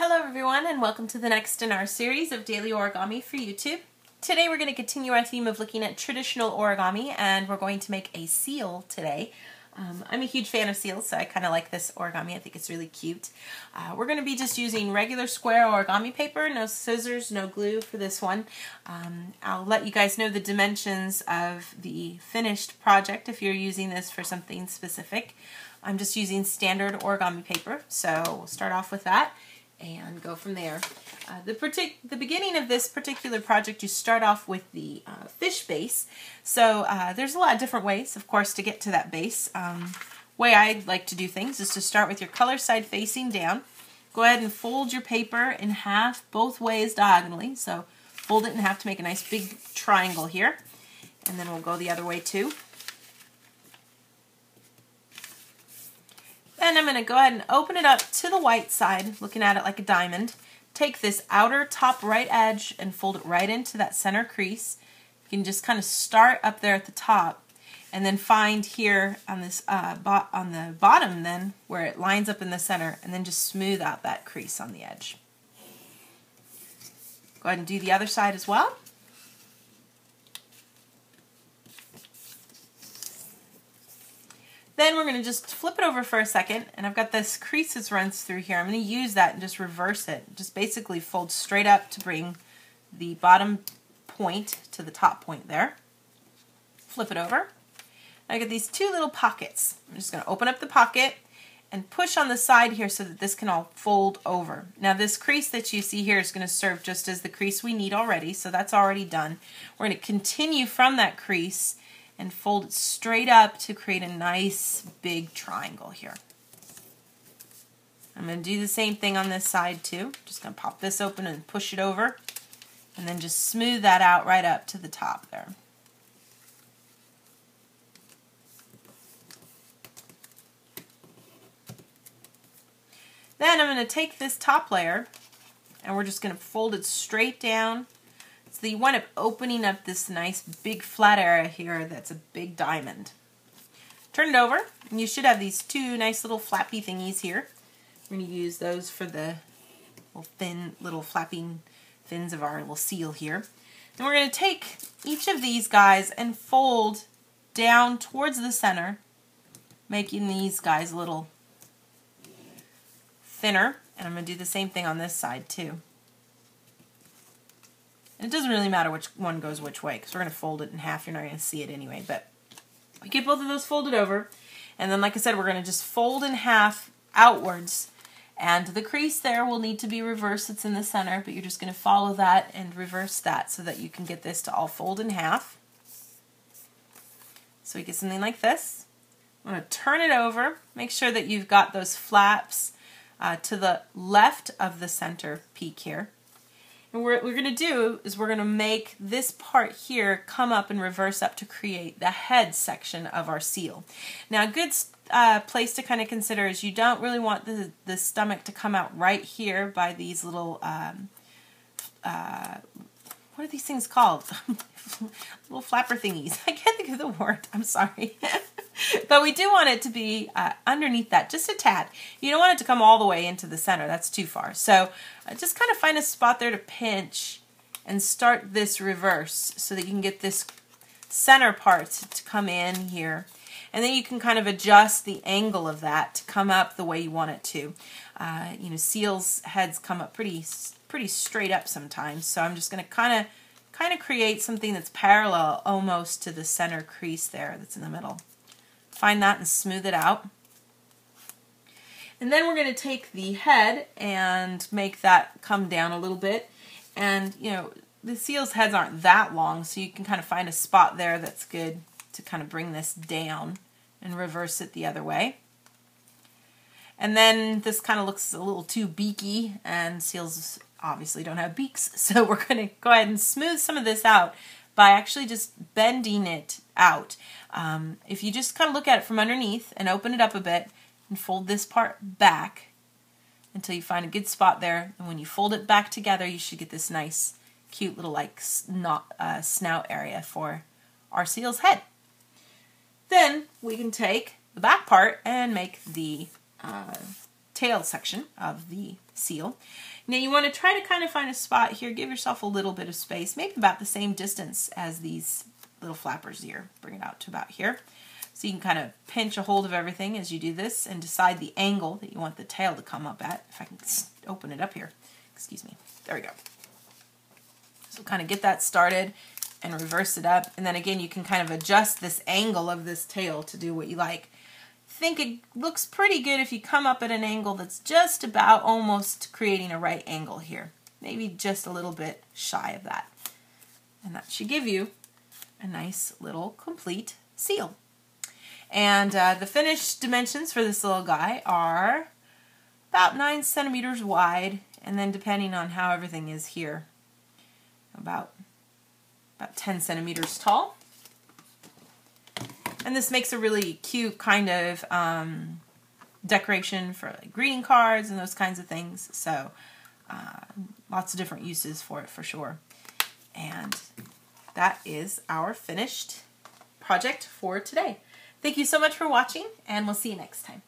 Hello everyone, and welcome to the next in our series of daily origami for YouTube. Today we're going to continue our theme of looking at traditional origami, and we're going to make a seal today. I'm a huge fan of seals, so I kind of like this origami. I think it's really cute. We're going to be just using regular square origami paper, no scissors, no glue for this one. I'll let you guys know the dimensions of the finished project if you're using this for something specific. I'm just using standard origami paper, so we'll start off with that and go from there. The beginning of this particular project, you start off with the fish base. So there's a lot of different ways, of course, to get to that base. Way I like to do things is to start with your color side facing down. Go ahead and fold your paper in half both ways diagonally. So fold it in half to make a nice big triangle here. And then we'll go the other way too. Then I'm going to go ahead and open it up to the white side, looking at it like a diamond. Take this outer top right edge and fold it right into that center crease. You can just kind of start up there at the top and then find here on this on the bottom then where it lines up in the center, and then just smooth out that crease on the edge. Go ahead and do the other side as well. Then we're going to just flip it over for a second, and I've got this crease that runs through here. I'm going to use that and just reverse it. Just basically fold straight up to bring the bottom point to the top point there. Flip it over. I get these two little pockets. I'm just going to open up the pocket and push on the side here so that this can all fold over. Now this crease that you see here is going to serve just as the crease we need already, so that's already done. We're going to continue from that crease and fold it straight up to create a nice big triangle here. I'm going to do the same thing on this side too. Just going to pop this open and push it over, and then just smooth that out right up to the top there. Then I'm going to take this top layer and we're just going to fold it straight down. So you wind up opening up this nice big flat area here that's a big diamond. Turn it over, and you should have these two nice little flappy thingies here. We're going to use those for the little thin, little flapping fins of our little seal here. And we're going to take each of these guys and fold down towards the center, making these guys a little thinner. And I'm going to do the same thing on this side too. It doesn't really matter which one goes which way, because we're going to fold it in half. You're not going to see it anyway, but we get both of those folded over, and then like I said, we're going to just fold in half outwards, and the crease there will need to be reversed. It's in the center, but you're just going to follow that and reverse that so that you can get this to all fold in half. So we get something like this. I'm going to turn it over. Make sure that you've got those flaps to the left of the center peak here. And what we're going to do is we're going to make this part here come up and reverse up to create the head section of our seal. Now a good place to kind of consider is you don't really want the stomach to come out right here by these little, what are these things called? Little flapper thingies. I can't think of the word. I'm sorry. But we do want it to be underneath that, just a tad. You don't want it to come all the way into the center. That's too far. So just kind of find a spot there to pinch and start this reverse so that you can get this center part to come in here. And then you can kind of adjust the angle of that to come up the way you want it to. You know, seals' heads come up pretty straight up sometimes. So I'm just going to kind of create something that's parallel almost to the center crease there that's in the middle. Find that and smooth it out. And then we're going to take the head and make that come down a little bit. And, you know, the seal's heads aren't that long, so you can kind of find a spot there that's good to kind of bring this down and reverse it the other way. And then this kind of looks a little too beaky, and seals obviously don't have beaks, so we're going to go ahead and smooth some of this out by actually just bending it out. If you just kind of look at it from underneath and open it up a bit and fold this part back until you find a good spot there, and when you fold it back together, you should get this nice, cute little like snout area for our seal's head. Then we can take the back part and make the tail section of the seal. Now you want to try to kind of find a spot here, give yourself a little bit of space, maybe about the same distance as these little flappers here. Bring it out to about here. So you can kind of pinch a hold of everything as you do this and decide the angle that you want the tail to come up at. If I can open it up here. Excuse me. There we go. So kind of get that started and reverse it up. And then again, you can kind of adjust this angle of this tail to do what you like. I think it looks pretty good if you come up at an angle that's just about almost creating a right angle here. Maybe just a little bit shy of that. And that should give you a nice little complete seal. And the finished dimensions for this little guy are about 9 centimeters wide, and then depending on how everything is here, about 10 centimeters tall. And this makes a really cute kind of decoration for like greeting cards and those kinds of things. So lots of different uses for it for sure. And that is our finished project for today. Thank you so much for watching, and we'll see you next time.